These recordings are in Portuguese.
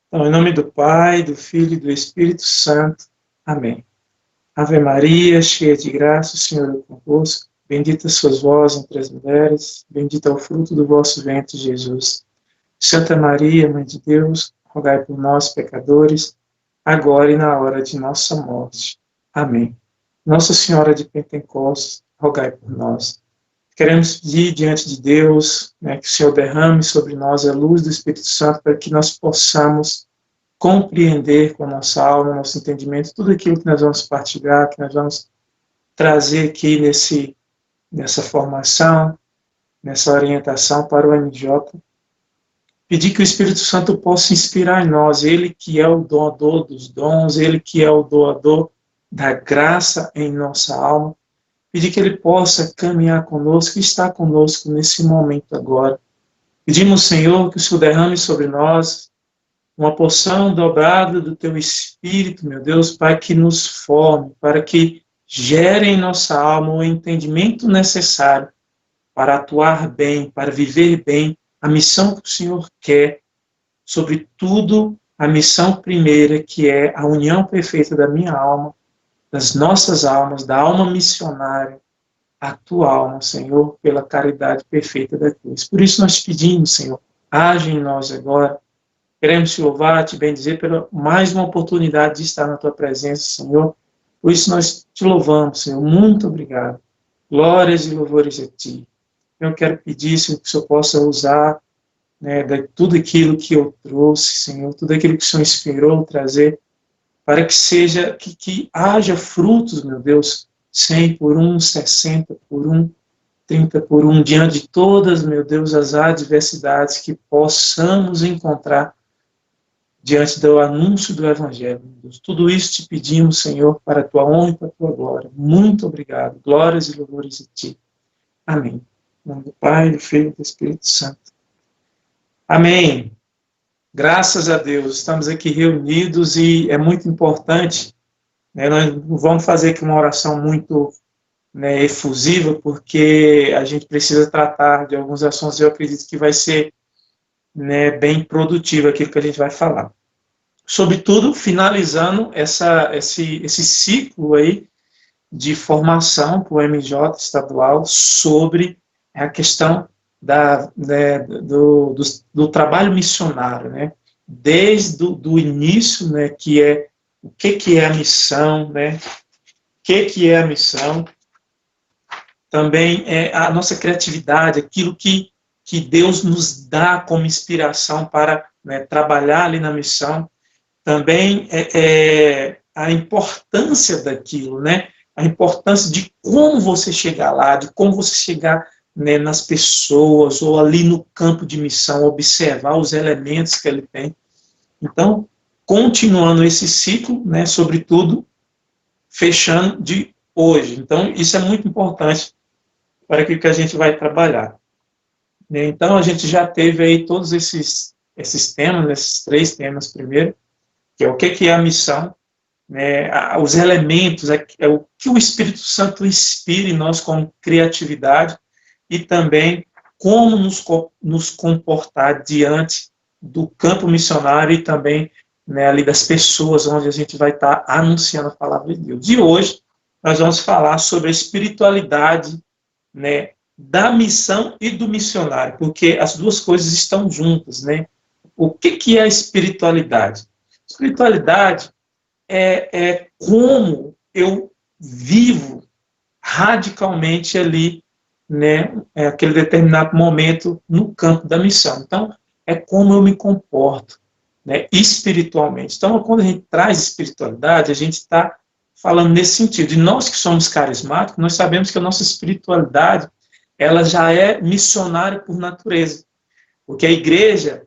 Então, em nome do Pai, do Filho e do Espírito Santo. Amém. Ave Maria, cheia de graça, o Senhor é convosco. Bendita sois vós entre as mulheres, bendito é o fruto do vosso ventre, Jesus. Santa Maria, Mãe de Deus, rogai por nós, pecadores, agora e na hora de nossa morte. Amém. Nossa Senhora de Pentecostes, rogai por nós. Queremos pedir diante de Deus, que o Senhor derrame sobre nós a luz do Espírito Santo para que nós possamos compreender com a nossa alma, nosso entendimento, tudo aquilo que nós vamos partilhar, que nós vamos trazer aqui nessa formação, nessa orientação para o MJ. Pedir que o Espírito Santo possa inspirar em nós, Ele que é o doador dos dons, Ele que é o doador da graça em nossa alma. Pedir que Ele possa caminhar conosco e estar conosco nesse momento agora. Pedimos, Senhor, que o Senhor derrame sobre nós uma porção dobrada do Teu Espírito, meu Deus, para que nos forme, para que gere em nossa alma o entendimento necessário para atuar bem, para viver bem a missão que o Senhor quer, sobretudo a missão primeira, que é a união perfeita da minha alma, das nossas almas, da alma missionária, a tua alma, Senhor, pela caridade perfeita da cruz. Por isso nós pedimos, Senhor, age em nós agora. Queremos te louvar, te bendizer pela mais uma oportunidade de estar na tua presença, Senhor. Por isso nós te louvamos, Senhor. Muito obrigado. Glórias e louvores a ti. Eu quero pedir, Senhor, que o Senhor possa usar de tudo aquilo que eu trouxe, Senhor, tudo aquilo que o Senhor inspirou trazer, para que seja, que haja frutos, meu Deus, 100 por 1, 60 por 1, 30 por 1, diante de todas, meu Deus, as adversidades que possamos encontrar diante do anúncio do Evangelho. Meu Deus. Tudo isso te pedimos, Senhor, para a tua honra e para a tua glória. Muito obrigado. Glórias e louvores a ti. Amém. Em nome do Pai, do Filho e do Espírito Santo. Amém. Graças a Deus, estamos aqui reunidos e é muito importante, nós não vamos fazer aqui uma oração muito efusiva, porque a gente precisa tratar de alguns assuntos e eu acredito que vai ser bem produtivo aquilo que a gente vai falar. Sobretudo, finalizando esse ciclo aí de formação para o MJ estadual sobre a questão do trabalho missionário, desde o início, que é o que é a missão, o que é a missão, também é a nossa criatividade, aquilo que Deus nos dá como inspiração para trabalhar ali na missão, também a importância daquilo, a importância de como você chegar lá, de como você chegar nas pessoas, ou ali no campo de missão, observar os elementos que ele tem. Então, continuando esse ciclo, sobretudo, fechando de hoje. Então, isso é muito importante para aquilo que a gente vai trabalhar. Então, a gente já teve aí todos esses temas, esses 3 temas primeiro, que é o que é a missão, os elementos, é o que o Espírito Santo inspira em nós como criatividade, e também como nos comportar diante do campo missionário e também ali das pessoas onde a gente vai estar anunciando a palavra de Deus. E hoje nós vamos falar sobre a espiritualidade da missão e do missionário, porque as duas coisas estão juntas. O que é a espiritualidade? Espiritualidade é como eu vivo radicalmente ali, aquele determinado momento no campo da missão. Então, é como eu me comporto, espiritualmente. Então, quando a gente traz espiritualidade, a gente está falando nesse sentido. E nós que somos carismáticos, nós sabemos que a nossa espiritualidade, ela já é missionária por natureza. Porque a igreja,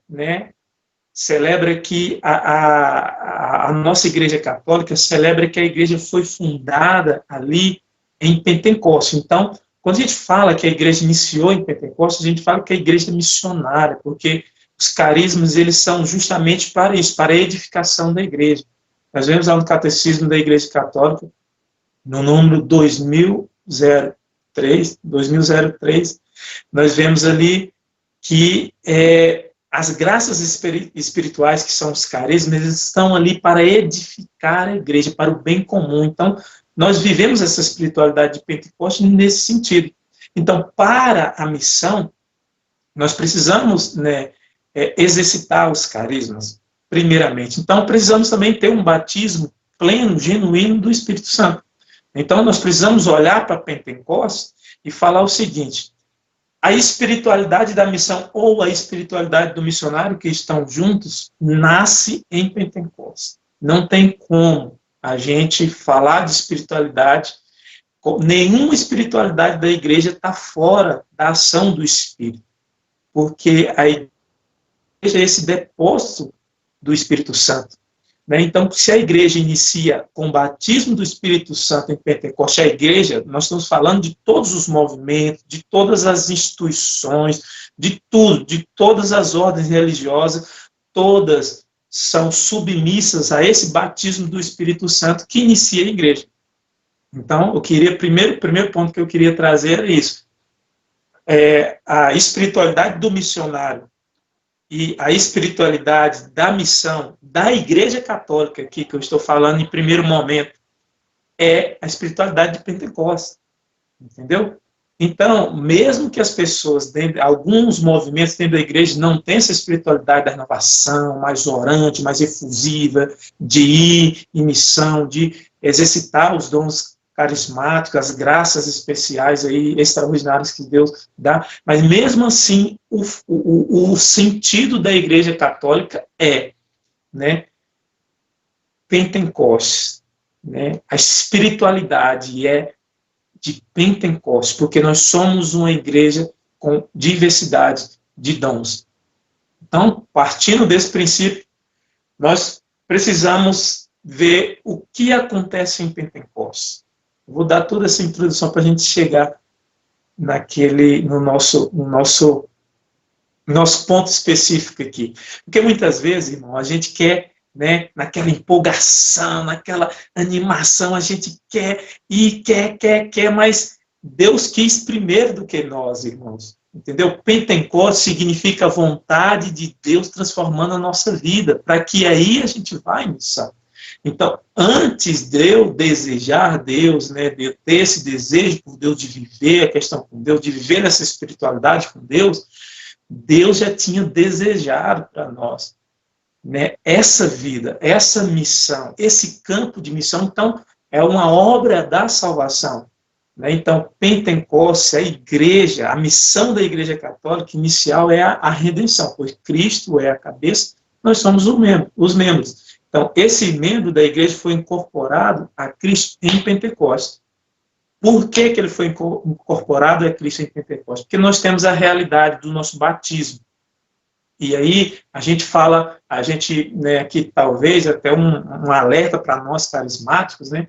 celebra que a nossa igreja católica celebra que a igreja foi fundada ali em Pentecostes. Então, quando a gente fala que a igreja iniciou em Pentecostes, a gente fala que a igreja é missionária, porque os carismas, eles são justamente para isso, para a edificação da igreja. Nós vemos lá no Catecismo da Igreja Católica, no número 2003, nós vemos ali que as graças espirituais, que são os carismas, eles estão ali para edificar a igreja, para o bem comum. Então, nós vivemos essa espiritualidade de Pentecostes nesse sentido. Então, para a missão, nós precisamos, né, exercitar os carismas, primeiramente. Então, precisamos também ter um batismo pleno, genuíno do Espírito Santo. Então, nós precisamos olhar para Pentecostes e falar o seguinte: a espiritualidade da missão ou a espiritualidade do missionário, que estão juntos, nasce em Pentecostes. Não tem como a gente falar de espiritualidade, nenhuma espiritualidade da igreja está fora da ação do Espírito, porque a igreja é esse depósito do Espírito Santo. Então, se a igreja inicia com o batismo do Espírito Santo em Pentecostes, a igreja, nós estamos falando de todos os movimentos, de todas as instituições, de tudo, de todas as ordens religiosas, todas são submissas a esse batismo do Espírito Santo que inicia a igreja. Então, eu queria, primeiro ponto que eu queria trazer é isso. A espiritualidade do missionário e a espiritualidade da missão da Igreja Católica, aqui que eu estou falando em primeiro momento, é a espiritualidade de Pentecostes, entendeu? Então, mesmo que as pessoas, alguns movimentos dentro da igreja não tenham essa espiritualidade da renovação, mais orante, mais efusiva, de ir em missão, de exercitar os dons carismáticos, as graças especiais aí, extraordinárias que Deus dá, mas mesmo assim, o sentido da Igreja Católica é, né, Pentecostes, né, a espiritualidade é de Pentecostes, porque nós somos uma igreja com diversidade de dons. Então, partindo desse princípio, nós precisamos ver o que acontece em Pentecostes. Vou dar toda essa introdução para a gente chegar no nosso ponto específico aqui. Porque muitas vezes, irmão, a gente quer, né, naquela empolgação, naquela animação, a gente quer e quer, mas Deus quis primeiro do que nós, irmãos. Entendeu? Pentecostes significa a vontade de Deus transformando a nossa vida, para que aí a gente vá em missão. Então, antes de eu desejar Deus, né, de eu ter esse desejo por Deus, de viver a questão com Deus, de viver essa espiritualidade com Deus, Deus já tinha desejado para nós, né, essa vida, essa missão, esse campo de missão. Então, é uma obra da salvação. Né? Então, Pentecostes, a igreja, a missão da Igreja Católica inicial é a redenção, pois Cristo é a cabeça, nós somos os membros. Então, esse membro da igreja foi incorporado a Cristo em Pentecostes. Por que ele foi incorporado a Cristo em Pentecostes? Porque nós temos a realidade do nosso batismo. E aí, a gente fala, né, aqui talvez até um alerta para nós carismáticos, né?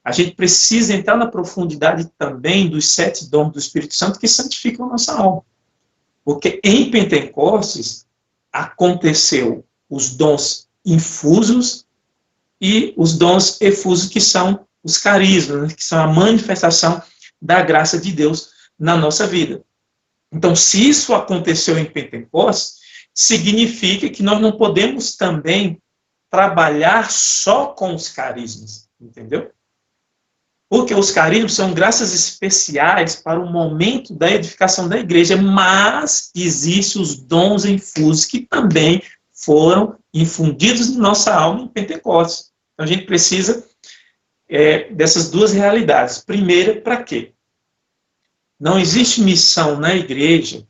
A gente precisa entrar na profundidade também dos 7 dons do Espírito Santo que santificam a nossa alma. Porque em Pentecostes aconteceu os dons infusos e os dons efusos, que são os carismas, né, que são a manifestação da graça de Deus na nossa vida. Então, se isso aconteceu em Pentecostes, significa que nós não podemos também trabalhar só com os carismas, entendeu? Porque os carismas são graças especiais para o momento da edificação da igreja, mas existem os dons infusos que também foram infundidos em nossa alma em Pentecostes. Então, a gente precisa dessas duas realidades. Primeira, para quê? Não existe missão na igreja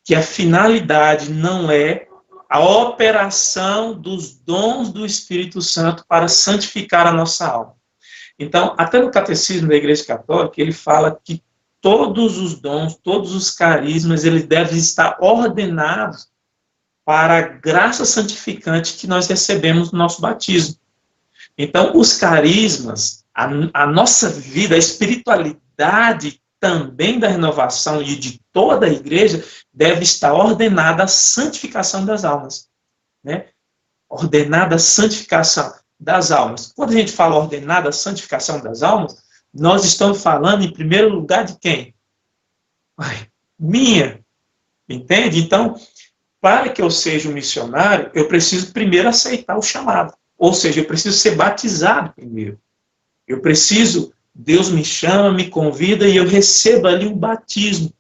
que a finalidade não é a operação dos dons do Espírito Santo para santificar a nossa alma. Então, até no Catecismo da Igreja Católica, ele fala que todos os dons, todos os carismas, eles devem estar ordenados para a graça santificante que nós recebemos no nosso batismo. Então, os carismas, a nossa vida, a espiritualidade também da renovação e de toda a igreja deve estar ordenada à santificação das almas. Né? Ordenada à santificação das almas. Quando a gente fala ordenada à santificação das almas, nós estamos falando, em primeiro lugar, de quem? Minha. Entende? Então, para que eu seja um missionário, eu preciso primeiro aceitar o chamado. Ou seja, eu preciso ser batizado primeiro. Eu preciso, Deus me chama, me convida e eu recebo ali o batismo,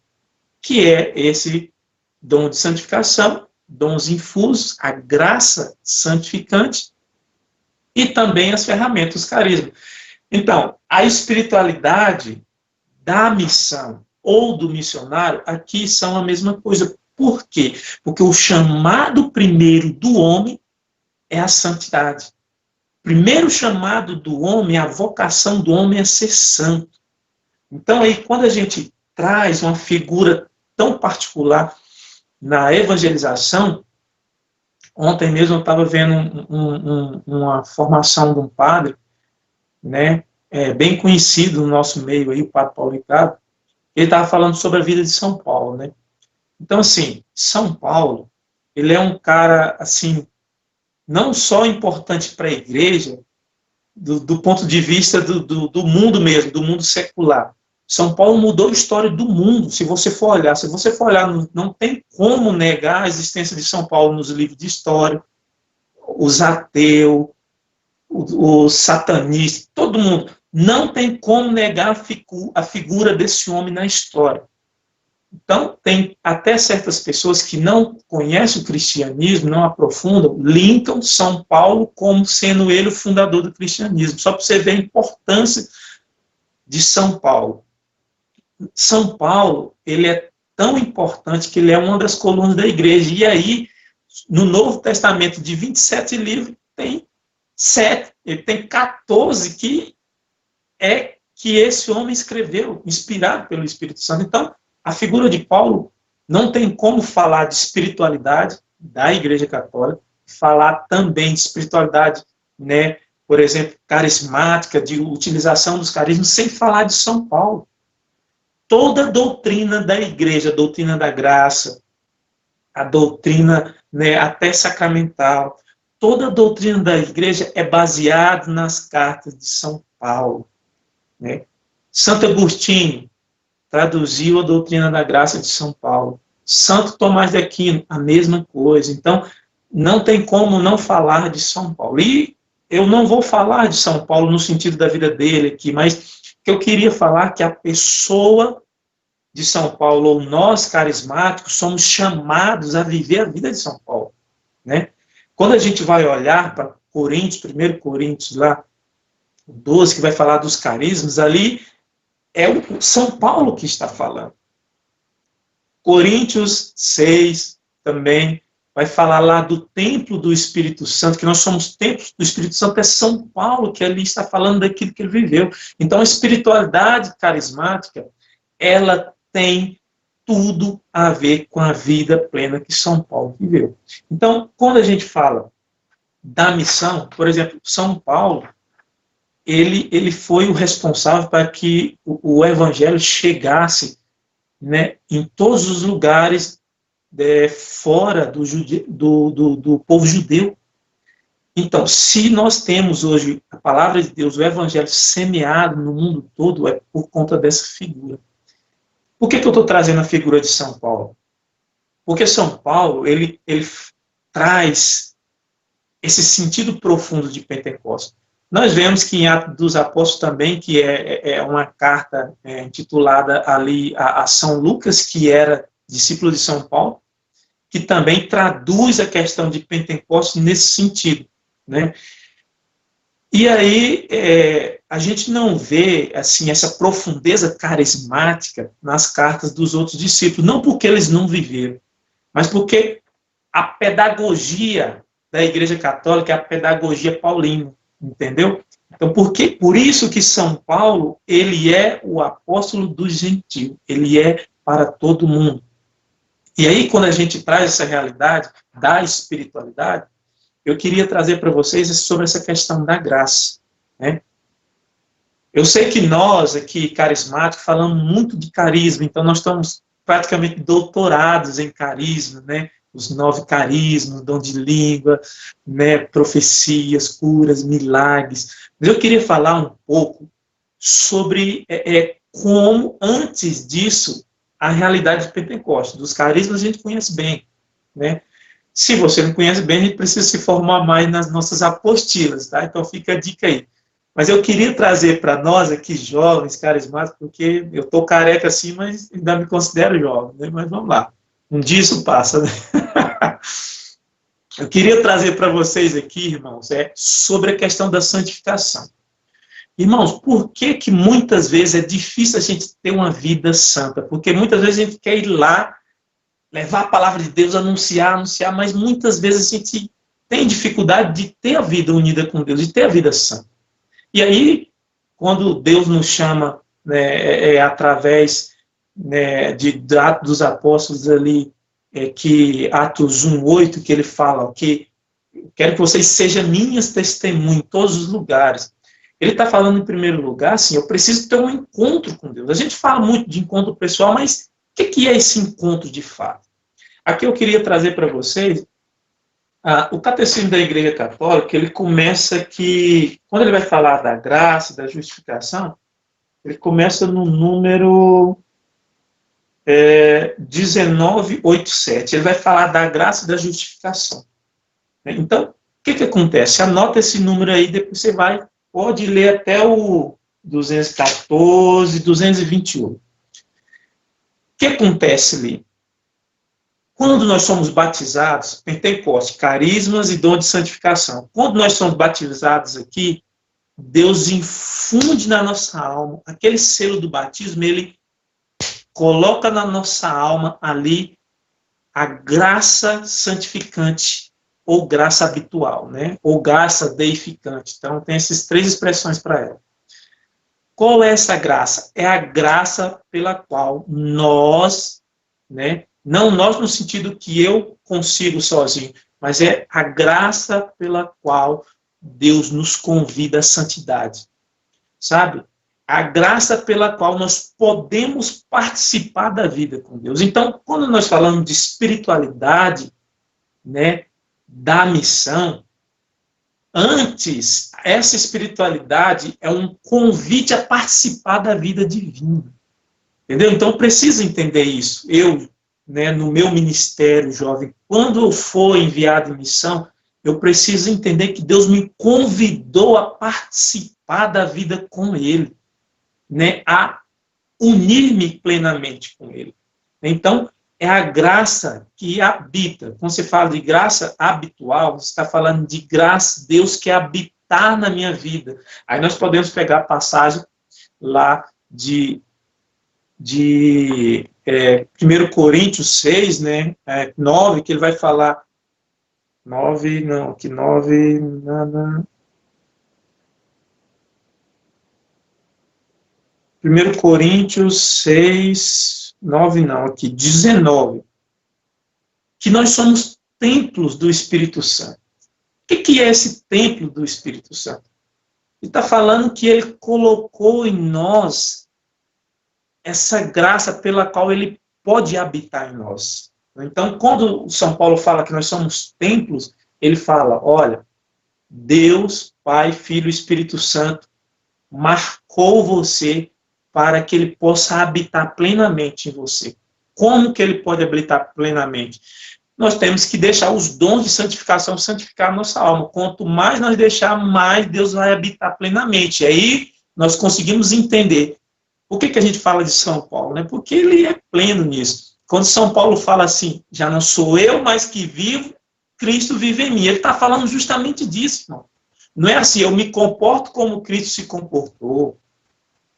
que é esse dom de santificação, dons infusos, a graça santificante e também as ferramentas, os carismas. Então, a espiritualidade da missão ou do missionário aqui são a mesma coisa. Por quê? Porque o chamado primeiro do homem é a santidade. O primeiro chamado do homem, a vocação do homem é ser santo. Então, aí, quando a gente traz uma figura tão particular na evangelização, ontem mesmo eu estava vendo uma formação de um padre, né, bem conhecido no nosso meio aí, o padre Paulo Ricardo. Ele estava falando sobre a vida de São Paulo, né? Então, assim, São Paulo, ele é um cara, assim, não só importante para a igreja, do ponto de vista do mundo mesmo, do mundo secular. São Paulo mudou a história do mundo, se você for olhar. Se você for olhar, não tem como negar a existência de São Paulo nos livros de história, os ateus, os satanistas, todo mundo. Não tem como negar a figura desse homem na história. Então, tem até certas pessoas que não conhecem o cristianismo, não aprofundam, linkam São Paulo como sendo ele o fundador do cristianismo. Só para você ver a importância de São Paulo. São Paulo, ele é tão importante que ele é uma das colunas da igreja. E aí, no Novo Testamento, de 27 livros, tem 7, ele tem 14 que esse homem escreveu, inspirado pelo Espírito Santo. Então, a figura de Paulo não tem como falar de espiritualidade da Igreja Católica, falar também de espiritualidade, né, por exemplo, carismática, de utilização dos carismas, sem falar de São Paulo. Toda a doutrina da Igreja, a doutrina da graça, a doutrina, né, até sacramental, toda a doutrina da Igreja é baseada nas cartas de São Paulo. Né? Santo Agostinho traduziu a doutrina da graça de São Paulo. Santo Tomás de Aquino, a mesma coisa. Então, não tem como não falar de São Paulo. E eu não vou falar de São Paulo no sentido da vida dele aqui, mas que eu queria falar que a pessoa de São Paulo, ou nós carismáticos, somos chamados a viver a vida de São Paulo. Né? Quando a gente vai olhar para Coríntios, 1 Coríntios, lá, 12, que vai falar dos carismas, ali é o São Paulo que está falando. Coríntios 6 também vai falar lá do templo do Espírito Santo, que nós somos templos do Espírito Santo, é São Paulo que ali está falando daquilo que ele viveu. Então, a espiritualidade carismática, ela tem tudo a ver com a vida plena que São Paulo viveu. Então, quando a gente fala da missão, por exemplo, São Paulo, ele foi o responsável para que o evangelho chegasse, né, em todos os lugares fora do povo judeu. Então, se nós temos hoje a palavra de Deus, o evangelho semeado no mundo todo, é por conta dessa figura. Por que eu estou trazendo a figura de São Paulo? Porque São Paulo, ele traz esse sentido profundo de Pentecostes. Nós vemos que em Atos dos Apóstolos também, que é uma carta intitulada ali a São Lucas, que era discípulo de São Paulo, que também traduz a questão de Pentecostes nesse sentido. Né? E aí a gente não vê assim, essa profundeza carismática nas cartas dos outros discípulos, não porque eles não viveram, mas porque a pedagogia da Igreja Católica é a pedagogia paulina. Entendeu? Então, por isso que São Paulo, ele é o apóstolo do gentio, ele é para todo mundo. E aí, quando a gente traz essa realidade da espiritualidade, eu queria trazer para vocês sobre essa questão da graça. Né? Eu sei que nós, aqui, carismáticos, falamos muito de carisma, então nós estamos praticamente doutorados em carisma, né? Os 9 carismas, dom de língua, né, profecias, curas, milagres. Mas eu queria falar um pouco sobre como, antes disso, a realidade de Pentecostes. Dos carismas a gente conhece bem. Né? Se você não conhece bem, a gente precisa se formar mais nas nossas apostilas, tá? Então fica a dica aí. Mas eu queria trazer para nós aqui, jovens, carismáticos, porque eu estou careca assim, mas ainda me considero jovem, né? Mas vamos lá. Um dia isso passa, né? Eu queria trazer para vocês aqui, irmãos, sobre a questão da santificação. Irmãos, por que que muitas vezes é difícil a gente ter uma vida santa? Porque muitas vezes a gente quer ir lá, levar a palavra de Deus, anunciar, mas muitas vezes a gente tem dificuldade de ter a vida unida com Deus, de ter a vida santa. E aí, quando Deus nos chama, né, através, né, de Atos dos Apóstolos ali, que Atos 1:8, que ele fala que quero que vocês sejam minhas testemunhas em todos os lugares. Ele está falando, em primeiro lugar, assim, eu preciso ter um encontro com Deus. A gente fala muito de encontro pessoal, mas o que é esse encontro de fato? Aqui eu queria trazer para vocês o Catecismo da Igreja Católica. Ele começa que, quando ele vai falar da graça, da justificação, ele começa no número 1987. Ele vai falar da graça e da justificação. Então, o que acontece? Anota esse número aí, depois você pode ler até o 214, 228. O que acontece ali? Quando nós somos batizados, Pentecoste, carismas e dom de santificação. Quando nós somos batizados aqui, Deus infunde na nossa alma aquele selo do batismo, ele coloca na nossa alma ali a graça santificante, ou graça habitual, né? Ou graça deificante. Então, tem essas três expressões para ela. Qual é essa graça? É a graça pela qual nós, né? Não nós no sentido que eu consigo sozinho, mas é a graça pela qual Deus nos convida à santidade. Sabe? A graça pela qual nós podemos participar da vida com Deus. Então, quando nós falamos de espiritualidade, né, da missão, antes, essa espiritualidade é um convite a participar da vida divina. Entendeu? Então, eu preciso entender isso. Eu, né, no meu ministério jovem, quando eu for enviado em missão, eu preciso entender que Deus me convidou a participar da vida com Ele, né, a unir-me plenamente com Ele. Então, é a graça que habita. Quando você fala de graça habitual, você está falando de graça, Deus quer habitar na minha vida. Aí nós podemos pegar a passagem lá de 1 Coríntios 6, né, 9, que ele vai falar, 9, não, que 9, não. 1 Coríntios 6, 9 não, aqui, 19, que nós somos templos do Espírito Santo. O que é esse templo do Espírito Santo? Ele está falando que ele colocou em nós essa graça pela qual ele pode habitar em nós. Então, quando o São Paulo fala que nós somos templos, ele fala, olha, Deus, Pai, Filho e Espírito Santo marcou você para que ele possa habitar plenamente em você. Como que ele pode habitar plenamente? Nós temos que deixar os dons de santificação santificar a nossa alma. Quanto mais nós deixar, mais Deus vai habitar plenamente. E aí nós conseguimos entender. Por que a gente fala de São Paulo? Né? Porque ele é pleno nisso. Quando São Paulo fala assim, já não sou eu mais que vivo, Cristo vive em mim. Ele está falando justamente disso, irmão. Não é assim, eu me comporto como Cristo se comportou.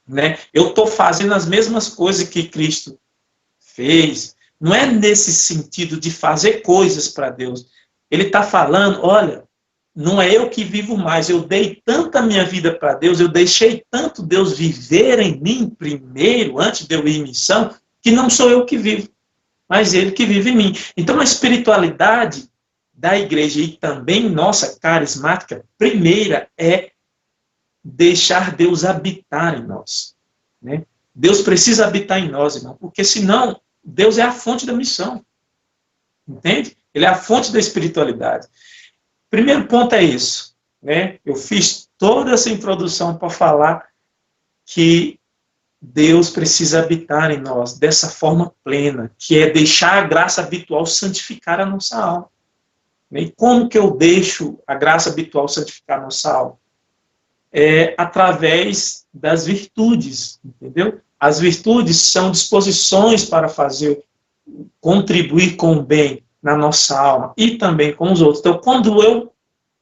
Né? Eu estou fazendo as mesmas coisas que Cristo fez. Não é nesse sentido de fazer coisas para Deus. Ele está falando, olha, não é eu que vivo mais, eu dei tanta minha vida para Deus, eu deixei tanto Deus viver em mim primeiro, antes de eu ir em missão, que não sou eu que vivo, mas Ele que vive em mim. Então a espiritualidade da igreja e também nossa carismática, primeira é deixar Deus habitar em nós. Né? Deus precisa habitar em nós, irmão, porque senão Deus é a fonte da missão. Entende? Ele é a fonte da espiritualidade. Primeiro ponto é isso. Né? Eu fiz toda essa introdução para falar que Deus precisa habitar em nós dessa forma plena, que é deixar a graça habitual santificar a nossa alma. E como que eu deixo a graça habitual santificar nossa alma? Através das virtudes, entendeu? As virtudes são disposições para contribuir com o bem na nossa alma e também com os outros. Então, quando eu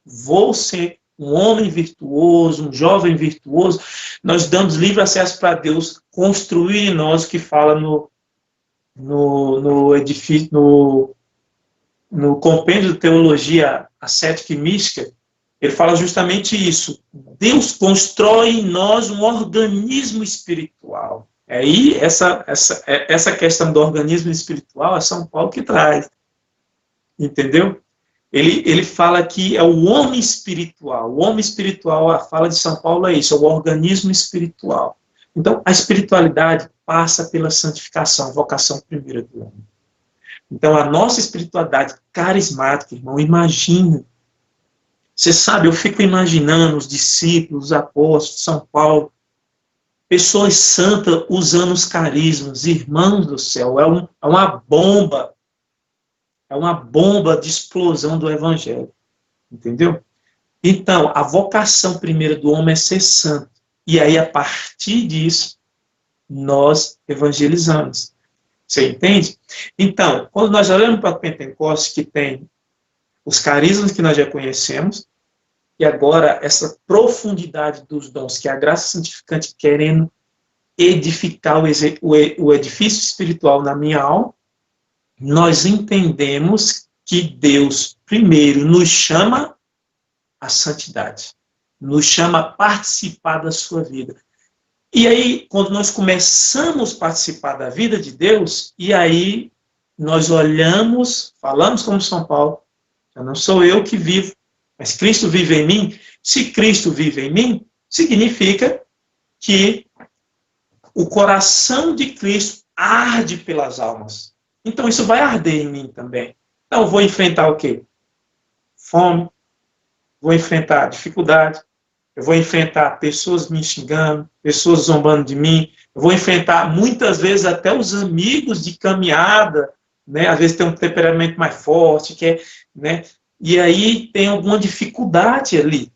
vou ser um homem virtuoso, um jovem virtuoso, nós damos livre acesso para Deus construir em nós o que fala no edifício, no compêndio de teologia ascética e mística. Ele fala justamente isso. Deus constrói em nós um organismo espiritual. Aí, essa questão do organismo espiritual é São Paulo que traz. Entendeu? Ele fala que é o homem espiritual. O homem espiritual, a fala de São Paulo é isso, é o organismo espiritual. Então, a espiritualidade passa pela santificação, vocação primeira do homem. Então, a nossa espiritualidade carismática, irmão, imagina. Você sabe, eu fico imaginando os discípulos, os apóstolos, São Paulo, pessoas santas usando os carismas, irmãos do céu, é uma bomba. É uma bomba de explosão do evangelho. Entendeu? Então, a vocação primeira do homem é ser santo. E aí, a partir disso, nós evangelizamos. Você entende? Então, quando nós olhamos para o Pentecostes, que tem os carismas que nós já conhecemos, e agora essa profundidade dos dons, que é a graça santificante querendo edificar o edifício espiritual na minha alma, nós entendemos que Deus, primeiro, nos chama à santidade, nos chama a participar da sua vida. E aí, quando nós começamos a participar da vida de Deus, e aí nós olhamos, falamos como São Paulo, já não sou eu que vivo, mas Cristo vive em mim. Se Cristo vive em mim, significa que o coração de Cristo arde pelas almas. Então, isso vai arder em mim também. Então, eu vou enfrentar o quê? Fome, vou enfrentar dificuldade, eu vou enfrentar pessoas me xingando, pessoas zombando de mim, eu vou enfrentar, muitas vezes, até os amigos de caminhada, né? Às vezes tem um temperamento mais forte, né? E aí tem alguma dificuldade ali.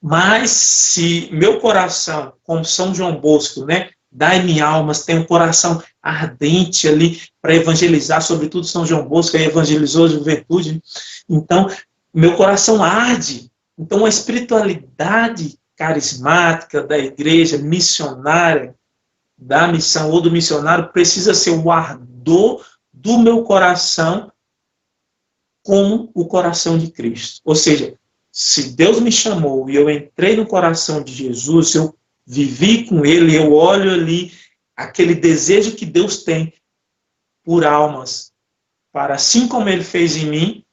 Mas se meu coração, como São João Bosco, né? Dai-me almas, tem um coração ardente ali para evangelizar, sobretudo São João Bosco, que evangelizou a juventude. Então, meu coração arde. Então, a espiritualidade carismática da igreja missionária, da missão ou do missionário, precisa ser o ardor do meu coração como o coração de Cristo. Ou seja, se Deus me chamou e eu entrei no coração de Jesus, eu vivi com ele, eu olho ali aquele desejo que Deus tem por almas, para assim como ele fez em mim,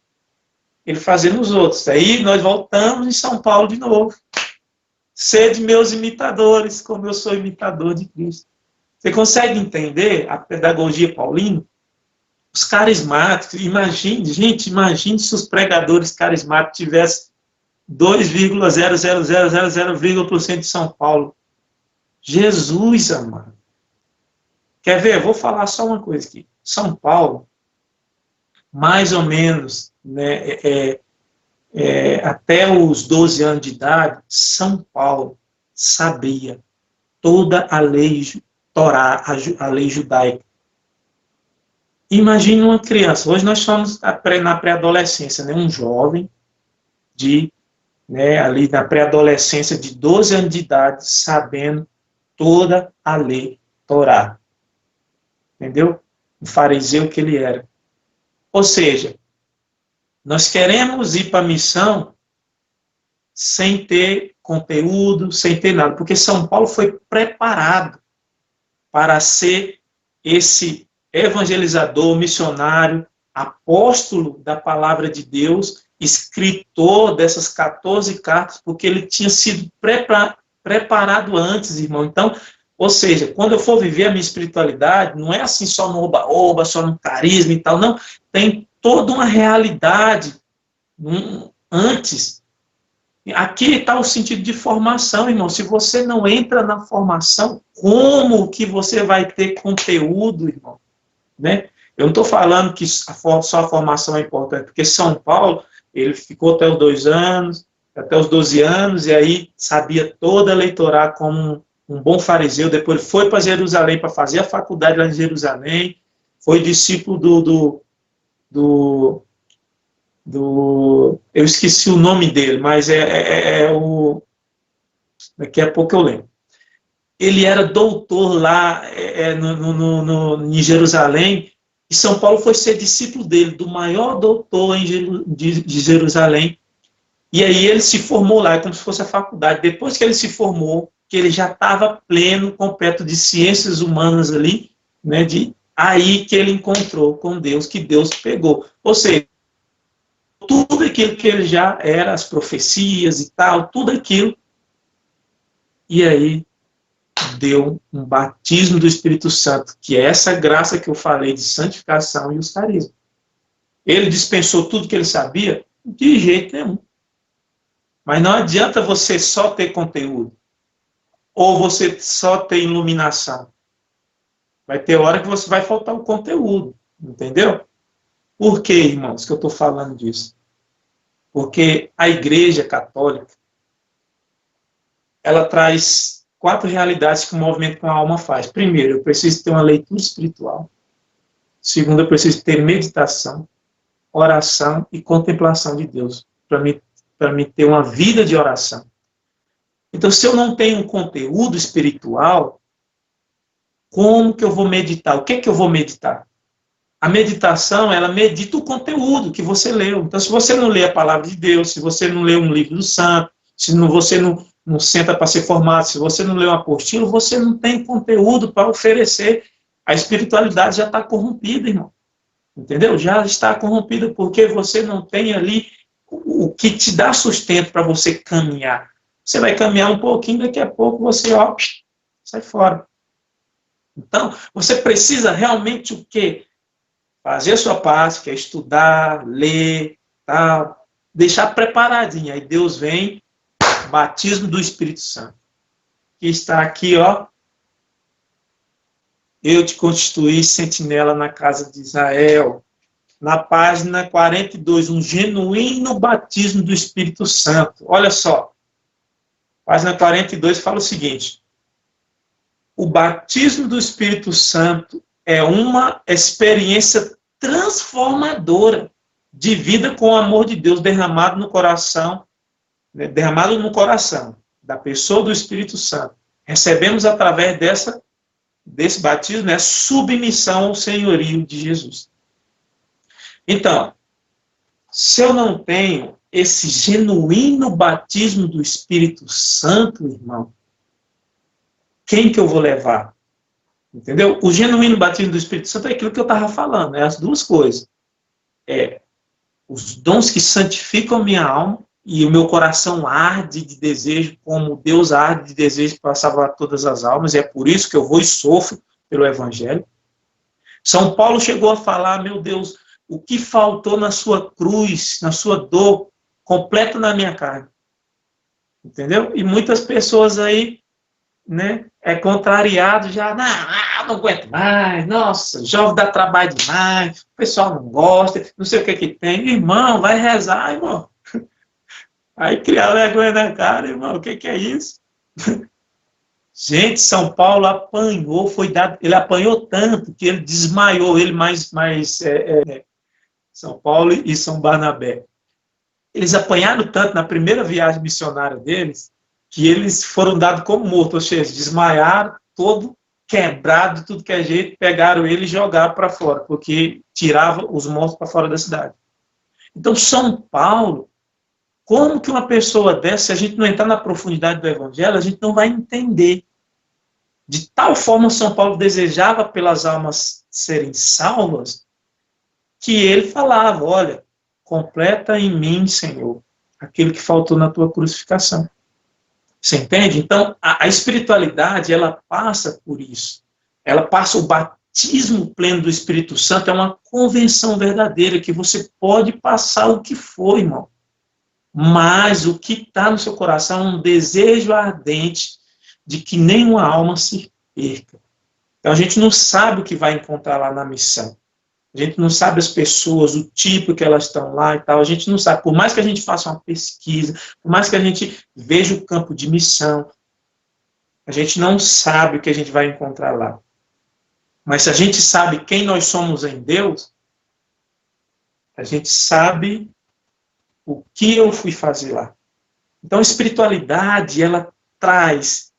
ele fazer nos outros. Aí nós voltamos em São Paulo de novo. Sede meus imitadores, como eu sou imitador de Cristo. Você consegue entender a pedagogia paulina? Os carismáticos, imagine se os pregadores carismáticos tivessem 2,00000% de São Paulo. Jesus, amado. Quer ver? Vou falar só uma coisa aqui. São Paulo, mais ou menos, né, até os 12 anos de idade, São Paulo sabia toda a lei Torá, a lei judaica. Imagine uma criança. Hoje nós estamos na pré-adolescência, né, um jovem ali na pré-adolescência de 12 anos de idade, sabendo toda a lei Torá. Entendeu? O fariseu que ele era. Ou seja, nós queremos ir para a missão sem ter conteúdo, sem ter nada, porque São Paulo foi preparado para ser esse evangelizador, missionário, apóstolo da palavra de Deus, escritor dessas 14 cartas, porque ele tinha sido preparado antes, irmão. Então, ou seja, quando eu for viver a minha espiritualidade, não é assim só no oba-oba, só no carisma e tal, não. Tem toda uma realidade antes. Aqui está o sentido de formação, irmão. Se você não entra na formação, como que você vai ter conteúdo, irmão? Né? Eu não estou falando que só a formação é importante, porque São Paulo, ele ficou até os 2 anos, até os 12 anos, e aí sabia toda a Torá como um bom fariseu. Depois ele foi para Jerusalém para fazer a faculdade lá em Jerusalém, foi discípulo eu esqueci o nome dele, mas daqui a pouco eu lembro. Ele era doutor lá em Jerusalém, e São Paulo foi ser discípulo dele, do maior doutor de Jerusalém. E aí ele se formou lá, como se fosse a faculdade. Depois que ele se formou, que ele já estava pleno, completo de ciências humanas ali, né, aí que ele encontrou com Deus, que Deus pegou. Ou seja, tudo aquilo que ele já era, as profecias e tal, tudo aquilo, e aí deu um batismo do Espírito Santo, que é essa graça que eu falei de santificação e os carismas. Ele dispensou tudo que ele sabia? De jeito nenhum. Mas não adianta você só ter conteúdo, ou você só ter iluminação. Vai ter hora que você vai faltar o conteúdo, entendeu? Por que, irmãos, que eu estou falando disso? Porque a Igreja Católica, ela traz 4 realidades que o movimento com a alma faz. Primeiro, eu preciso ter uma leitura espiritual. Segundo, eu preciso ter meditação, oração e contemplação de Deus, para me ter uma vida de oração. Então, se eu não tenho um conteúdo espiritual, como que eu vou meditar? O que é que eu vou meditar? A meditação, ela medita o conteúdo que você leu. Então, se você não lê a palavra de Deus, se você não lê um livro do santo, se você não senta para ser formado, se você não lê um apostilo, você não tem conteúdo para oferecer. A espiritualidade já está corrompida, irmão. Entendeu? Já está corrompida porque você não tem ali o que te dá sustento para você caminhar. Você vai caminhar um pouquinho, daqui a pouco você, sai fora. Então, você precisa realmente o quê? Fazer a sua parte, que é estudar, ler, tal, deixar preparadinho. Aí Deus vem, batismo do Espírito Santo. Que está aqui, eu te constituí sentinela na casa de Israel. Na página 42, um genuíno batismo do Espírito Santo. Olha só, página 42 fala o seguinte: o batismo do Espírito Santo é uma experiência transformadora de vida com o amor de Deus derramado no coração, da pessoa do Espírito Santo. Recebemos através desse batismo, submissão ao senhorio de Jesus. Então, se eu não tenho esse genuíno batismo do Espírito Santo, irmão, quem que eu vou levar? Entendeu? O genuíno batismo do Espírito Santo é aquilo que eu estava falando, as duas coisas. Os dons que santificam a minha alma e o meu coração arde de desejo, como Deus arde de desejo para salvar todas as almas, e é por isso que eu vou e sofro pelo Evangelho. São Paulo chegou a falar, meu Deus, o que faltou na sua cruz, na sua dor, completo na minha carne. Entendeu? E muitas pessoas aí, contrariado já, não aguento mais, nossa, jovem dá trabalho demais, o pessoal não gosta, não sei o que tem. Irmão, vai rezar, irmão. Aí criar vergonha na cara, irmão, o que é isso? Gente, São Paulo apanhou, ele apanhou tanto que ele desmaiou, ele São Paulo e São Barnabé. Eles apanharam tanto na primeira viagem missionária deles, que eles foram dados como mortos, ou seja, desmaiaram, todo quebrado, tudo que é jeito, pegaram ele e jogaram para fora, porque tirava os mortos para fora da cidade. Então, São Paulo, como que uma pessoa dessa, se a gente não entrar na profundidade do Evangelho, a gente não vai entender. De tal forma, São Paulo desejava pelas almas serem salvas, que ele falava, olha, completa em mim, Senhor, aquilo que faltou na tua crucificação. Você entende? Então, a espiritualidade, ela passa por isso. Ela passa o batismo pleno do Espírito Santo, é uma convenção verdadeira, que você pode passar o que for, irmão. Mas o que está no seu coração é um desejo ardente de que nenhuma alma se perca. Então, a gente não sabe o que vai encontrar lá na missão. A gente não sabe as pessoas, o tipo que elas estão lá e tal. A gente não sabe. Por mais que a gente faça uma pesquisa, por mais que a gente veja o campo de missão, a gente não sabe o que a gente vai encontrar lá. Mas se a gente sabe quem nós somos em Deus, a gente sabe o que eu fui fazer lá. Então, a espiritualidade, ela traz...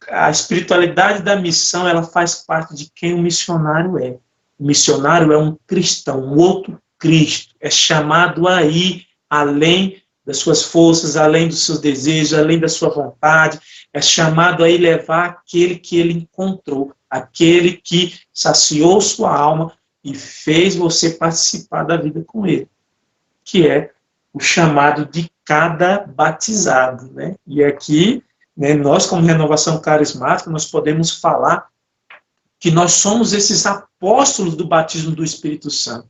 A espiritualidade da missão, ela faz parte de quem o missionário é. O missionário é um cristão, um outro Cristo. É chamado a ir além das suas forças, além dos seus desejos, além da sua vontade. É chamado a ir levar aquele que ele encontrou, aquele que saciou sua alma e fez você participar da vida com ele, que é o chamado de cada batizado, né? E aqui, né, nós, como Renovação Carismática, nós podemos falar que nós somos esses apóstolos do batismo do Espírito Santo.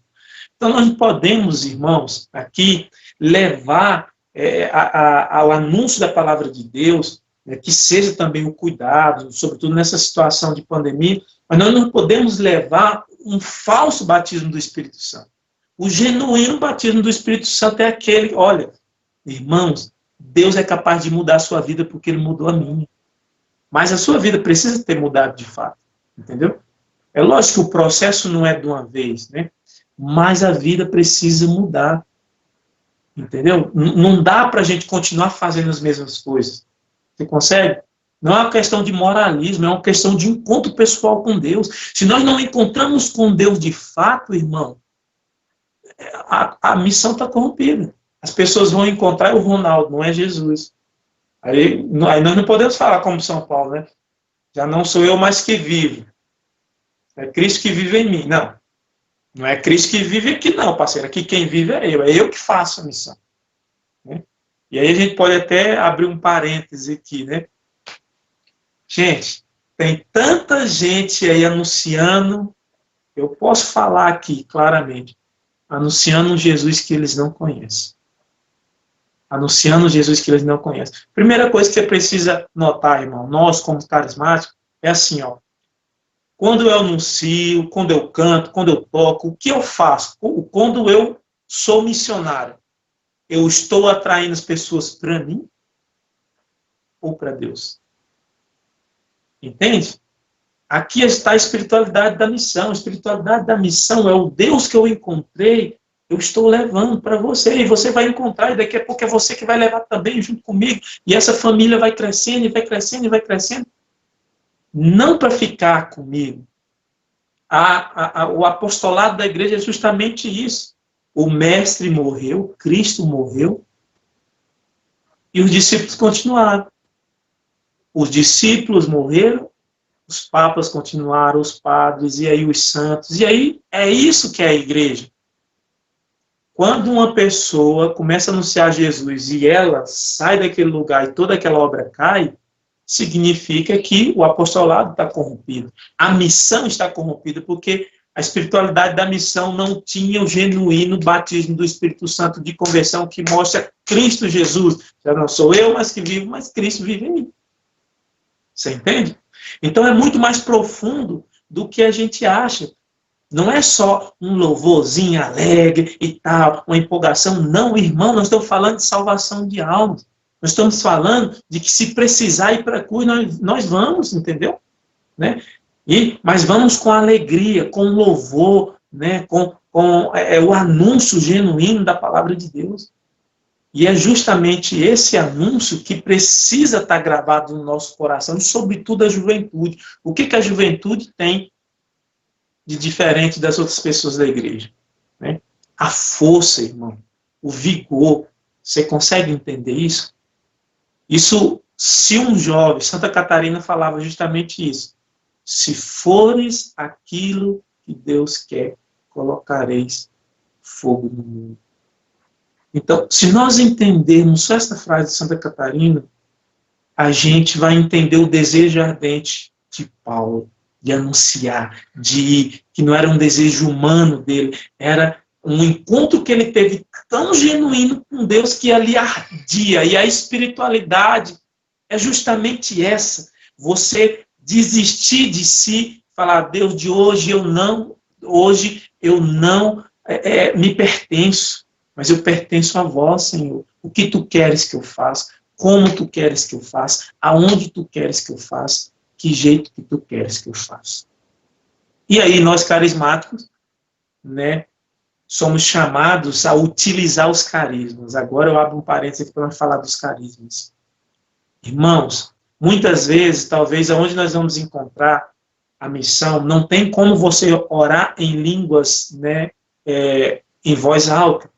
Então, nós não podemos, irmãos, aqui levar ao anúncio da palavra de Deus, né, que seja também o cuidado, sobretudo nessa situação de pandemia, mas nós não podemos levar um falso batismo do Espírito Santo. O genuíno batismo do Espírito Santo é aquele, olha, irmãos, Deus é capaz de mudar a sua vida porque Ele mudou a minha. Mas a sua vida precisa ter mudado de fato, entendeu? É lógico que o processo não é de uma vez, né? Mas a vida precisa mudar, entendeu? Não dá para a gente continuar fazendo as mesmas coisas. Você consegue? Não é uma questão de moralismo, é uma questão de encontro pessoal com Deus. Se nós não encontramos com Deus de fato, irmão, a missão está corrompida. As pessoas vão encontrar o Ronaldo, não é Jesus. Aí nós não podemos falar como São Paulo, né? Já não sou eu mais que vivo. É Cristo que vive em mim. Não. Não é Cristo que vive aqui, não, parceiro. Aqui quem vive é eu. É eu que faço a missão. Né? E aí a gente pode até abrir um parêntese aqui, né? Gente, tem tanta gente aí anunciando, eu posso falar aqui claramente, anunciando um Jesus que eles não conhecem. Anunciando um Jesus que eles não conhecem. Primeira coisa que você precisa notar, irmão, nós como carismáticos, é assim, ó. Quando eu anuncio, quando eu canto, quando eu toco, o que eu faço? Quando eu sou missionário, eu estou atraindo as pessoas para mim ou para Deus? Entende? Aqui está a espiritualidade da missão. A espiritualidade da missão é o Deus que eu encontrei, eu estou levando para você. E você vai encontrar, e daqui a pouco é você que vai levar também junto comigo. E essa família vai crescendo, e vai crescendo, e vai crescendo. Não para ficar comigo. O apostolado da igreja é justamente isso. O mestre morreu, Cristo morreu, e os discípulos continuaram. Os discípulos morreram, os papas continuaram, os padres, e aí os santos. E aí é isso que é a igreja. Quando uma pessoa começa a anunciar Jesus e ela sai daquele lugar e toda aquela obra cai, significa que o apostolado está corrompido. A missão está corrompida porque a espiritualidade da missão não tinha o genuíno batismo do Espírito Santo de conversão que mostra Cristo Jesus. Já não sou eu mais que vivo, mas Cristo vive em mim. Você entende? Então é muito mais profundo do que a gente acha. Não é só um louvorzinho alegre e tal, uma empolgação. Não, irmão, nós estamos falando de salvação de almas. Nós estamos falando de que se precisar ir para a cruz, nós vamos, entendeu? Né? Mas vamos com alegria, com louvor, né? com o anúncio genuíno da palavra de Deus. E é justamente esse anúncio que precisa estar gravado no nosso coração, e sobretudo a juventude. O que a juventude tem de diferente das outras pessoas da igreja? Né? A força, irmão, o vigor. Você consegue entender isso? Isso, se um jovem, Santa Catarina falava justamente isso. Se fores aquilo que Deus quer, colocareis fogo no mundo. Então, se nós entendermos só essa frase de Santa Catarina, a gente vai entender o desejo ardente de Paulo, de anunciar, de ir, que não era um desejo humano dele, era um encontro que ele teve tão genuíno com Deus que ali ardia. E a espiritualidade é justamente essa. Você desistir de si, falar, Deus, de hoje eu não me pertenço, mas eu pertenço a vós, Senhor. O que tu queres que eu faça? Como tu queres que eu faça? Aonde tu queres que eu faça? Que jeito que tu queres que eu faça? E aí nós carismáticos, né, somos chamados a utilizar os carismas. Agora eu abro um parênteses aqui para falar dos carismas. Irmãos, muitas vezes, talvez aonde nós vamos encontrar a missão, não tem como você orar em línguas, né, em voz alta.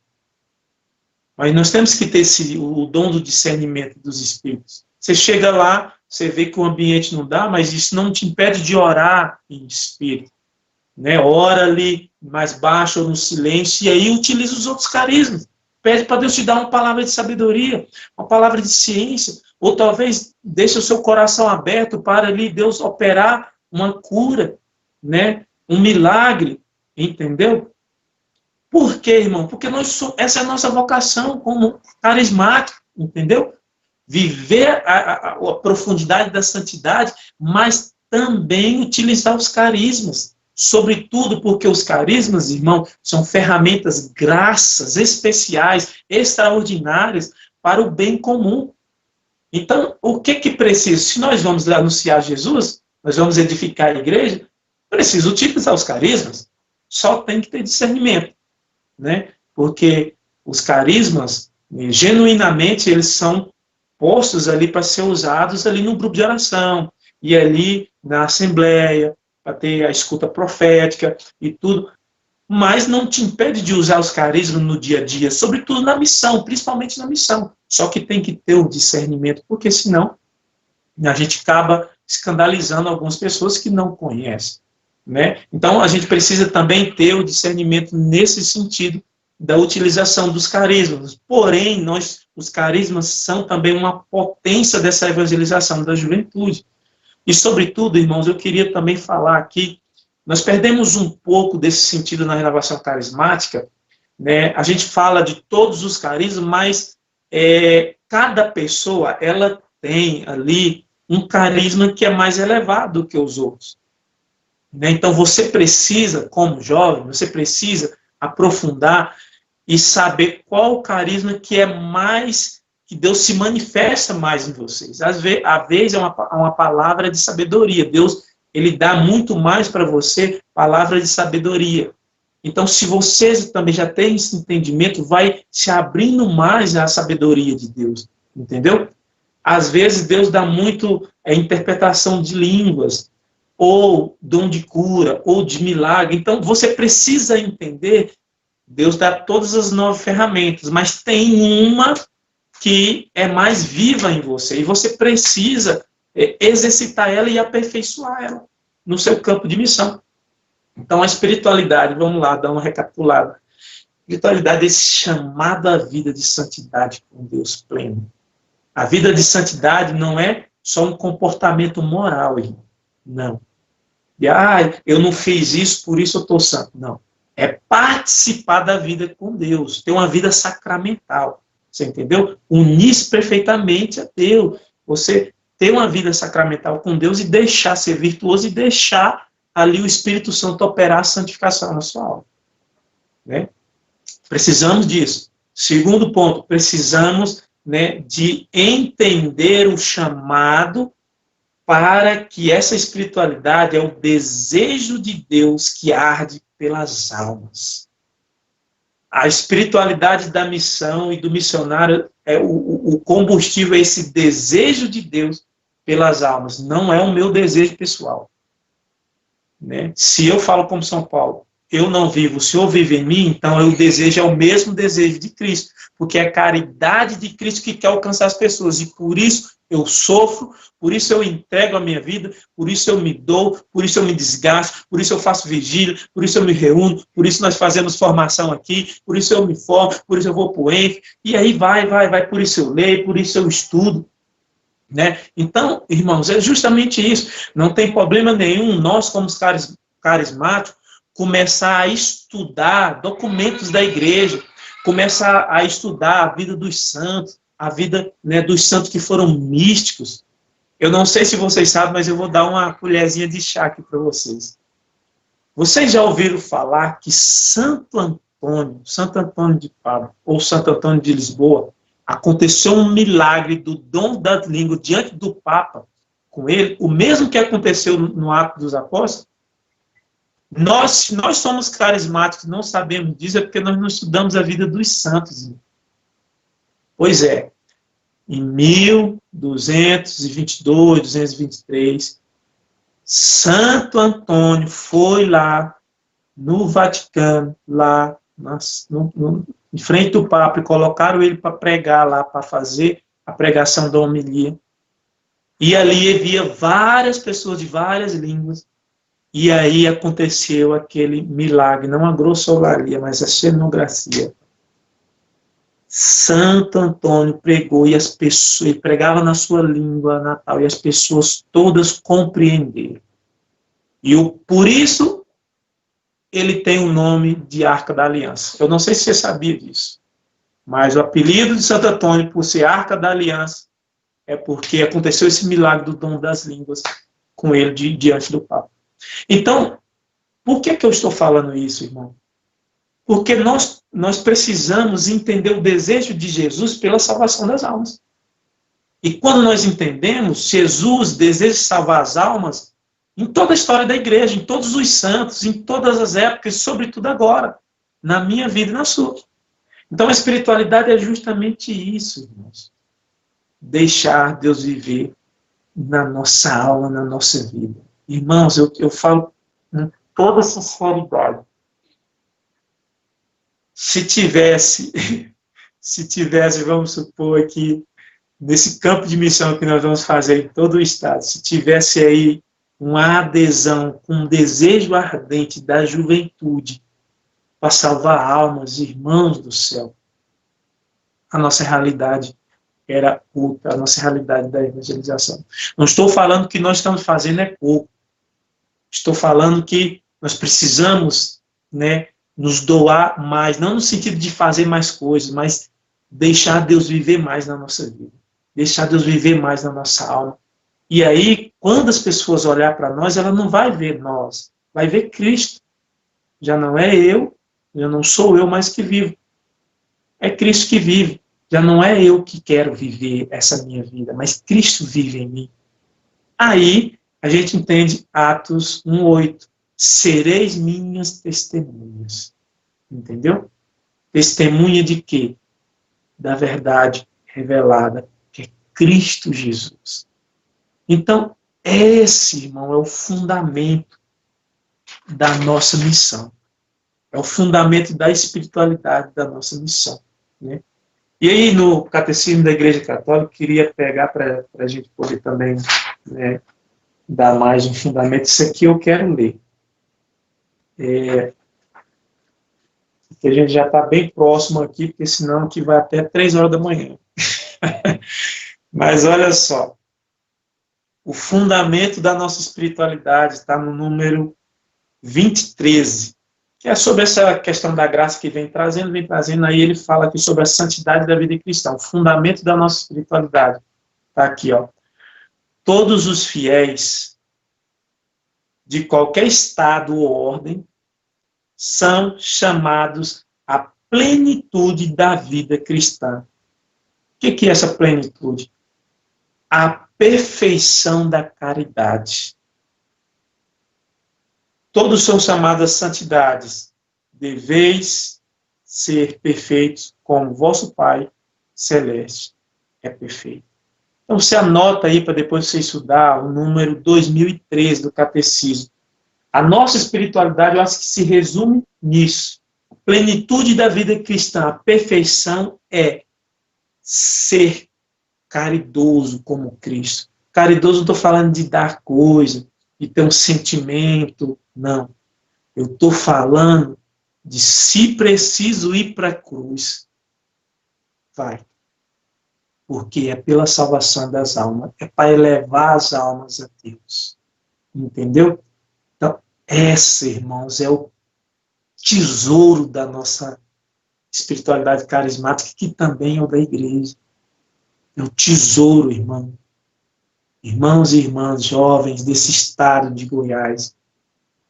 Mas nós temos que ter o dom do discernimento dos espíritos. Você chega lá, você vê que o ambiente não dá, mas isso não te impede de orar em espírito. Né? Ora ali mais baixo ou no silêncio, e aí utiliza os outros carismas. Pede para Deus te dar uma palavra de sabedoria, uma palavra de ciência, ou talvez deixe o seu coração aberto para ali Deus operar uma cura, né? Um milagre, entendeu? Por quê, irmão? Porque essa é a nossa vocação como carismático, entendeu? Viver a profundidade da santidade, mas também utilizar os carismas. Sobretudo porque os carismas, irmão, são ferramentas, graças especiais, extraordinárias para o bem comum. Então, o que precisa? Se nós vamos anunciar Jesus, nós vamos edificar a igreja, precisa utilizar os carismas. Só tem que ter discernimento, né? Porque os carismas, genuinamente, eles são postos ali para ser usados ali no grupo de oração, e ali na assembleia, para ter a escuta profética e tudo, mas não te impede de usar os carismas no dia a dia, sobretudo na missão, principalmente na missão. Só que tem que ter o discernimento, porque senão a gente acaba escandalizando algumas pessoas que não conhecem, né? Então a gente precisa também ter o discernimento nesse sentido da utilização dos carismas. Porém, os carismas são também uma potência dessa evangelização da juventude. E, sobretudo, irmãos, eu queria também falar aqui, nós perdemos um pouco desse sentido na renovação carismática, né? A gente fala de todos os carismas, mas cada pessoa, ela tem ali um carisma que é mais elevado do que os outros. Né? Então, você precisa, como jovem, você precisa aprofundar e saber qual o carisma que é mais, que Deus se manifesta mais em vocês. Às vezes é uma palavra de sabedoria. Deus, ele dá muito mais para você palavra de sabedoria. Então, se você também já tem esse entendimento, vai se abrindo mais à sabedoria de Deus, entendeu? Às vezes Deus dá muito interpretação de línguas, ou dom de cura, ou de milagre. Então, você precisa entender, Deus dá todas as 9 ferramentas, mas tem uma que é mais viva em você, e você precisa exercitar ela e aperfeiçoar ela no seu campo de missão. Então, a espiritualidade, vamos lá, dar uma recapitulada. A espiritualidade é esse chamado à vida de santidade com Deus pleno. A vida de santidade não é só um comportamento moral, irmão. Não. E, eu não fiz isso, por isso eu estou santo. Não. É participar da vida com Deus, ter uma vida sacramental. Você entendeu? Unir-se perfeitamente a Deus. Você ter uma vida sacramental com Deus e deixar ser virtuoso e deixar ali o Espírito Santo operar a santificação na sua alma. Né? Precisamos disso. Segundo ponto, precisamos, né, de entender o chamado para que essa espiritualidade é o desejo de Deus que arde pelas almas. A espiritualidade da missão e do missionário, o combustível é esse desejo de Deus pelas almas, não é o meu desejo pessoal. Né? Se eu falo como São Paulo, eu não vivo, o Senhor vive em mim, então o desejo é o mesmo desejo de Cristo, porque é a caridade de Cristo que quer alcançar as pessoas, e por isso eu sofro, por isso eu entrego a minha vida, por isso eu me dou, por isso eu me desgasto, por isso eu faço vigília, por isso eu me reúno, por isso nós fazemos formação aqui, por isso eu me formo, por isso eu vou para o ENF, e aí vai, por isso eu leio, por isso eu estudo. Né? Então, irmãos, é justamente isso. Não tem problema nenhum nós, como carismáticos, começar a estudar documentos da igreja, começar a estudar a vida dos santos, a vida, né, dos santos que foram místicos. Eu não sei se vocês sabem, mas eu vou dar uma colherzinha de chá aqui para vocês. Vocês já ouviram falar que Santo Antônio de Pádua, ou Santo Antônio de Lisboa, aconteceu um milagre do dom das línguas diante do Papa, com ele, o mesmo que aconteceu no Ato dos Apóstolos? Se nós somos carismáticos, não sabemos disso, é porque nós não estudamos a vida dos santos. Pois é, em 1222, 223, Santo Antônio foi lá no Vaticano, lá em frente do Papa, e colocaram ele para pregar lá, para fazer a pregação da homilia. E ali havia várias pessoas de várias línguas, e aí aconteceu aquele milagre, não a grossolalia, mas a cenografia. Santo Antônio pregou e as pessoas, ele pregava na sua língua natal e as pessoas todas compreenderam. Por isso ele tem o nome de Arca da Aliança. Eu não sei se você sabia disso, mas o apelido de Santo Antônio, por ser Arca da Aliança, é porque aconteceu esse milagre do dom das línguas com ele diante do Papa. Então, por que eu estou falando isso, irmão? Porque nós precisamos entender o desejo de Jesus pela salvação das almas. E quando nós entendemos, Jesus deseja salvar as almas em toda a história da igreja, em todos os santos, em todas as épocas, sobretudo agora, na minha vida e na sua. Então a espiritualidade é justamente isso, irmãos. Deixar Deus viver na nossa alma, na nossa vida. Irmãos, eu falo com toda sinceridade. Se tivesse, vamos supor aqui, nesse campo de missão que nós vamos fazer em todo o estado, se tivesse aí uma adesão, um desejo ardente da juventude para salvar almas, irmãos do céu, a nossa realidade era outra, a nossa realidade da evangelização. Não estou falando que nós estamos fazendo é pouco. Estou falando que nós precisamos, né, nos doar mais, não no sentido de fazer mais coisas, mas deixar Deus viver mais na nossa vida, deixar Deus viver mais na nossa alma. E aí, quando as pessoas olhar para nós, ela não vai ver nós, vai ver Cristo. Já não é eu, já não sou eu mais que vivo. É Cristo que vive. Já não é eu que quero viver essa minha vida, mas Cristo vive em mim. Aí, a gente entende Atos 1:8. Sereis minhas testemunhas. Entendeu? Testemunha de quê? Da verdade revelada, que é Cristo Jesus. Então, esse, irmão, é o fundamento da nossa missão. É o fundamento da espiritualidade da nossa missão. Né? E aí, no Catecismo da Igreja Católica, queria pegar para a gente poder também, né, dar mais um fundamento. Isso aqui eu quero ler. Porque a gente já está bem próximo aqui, porque senão aqui vai até 3 horas da manhã. Mas olha só. O fundamento da nossa espiritualidade está no número 2013, que é sobre essa questão da graça que vem trazendo, aí ele fala aqui sobre a santidade da vida cristã, o fundamento da nossa espiritualidade. Está aqui, ó. Todos os fiéis de qualquer estado ou ordem são chamados à plenitude da vida cristã. O que é essa plenitude? A perfeição da caridade. Todos são chamados a santidades. Deveis ser perfeitos como vosso Pai Celeste é perfeito. Então, você anota aí para depois você estudar o número 2013 do Catecismo. A nossa espiritualidade, eu acho que se resume nisso. A plenitude da vida cristã, a perfeição é ser caridoso como Cristo. Caridoso não estou falando de dar coisa, de ter um sentimento, não. Eu estou falando de, se preciso ir para a cruz, vai. Porque é pela salvação das almas, é para elevar as almas a Deus. Entendeu? Então, esse, irmãos, é o tesouro da nossa espiritualidade carismática, que também é o da igreja. É o tesouro, irmão. Irmãos e irmãs jovens desse estado de Goiás,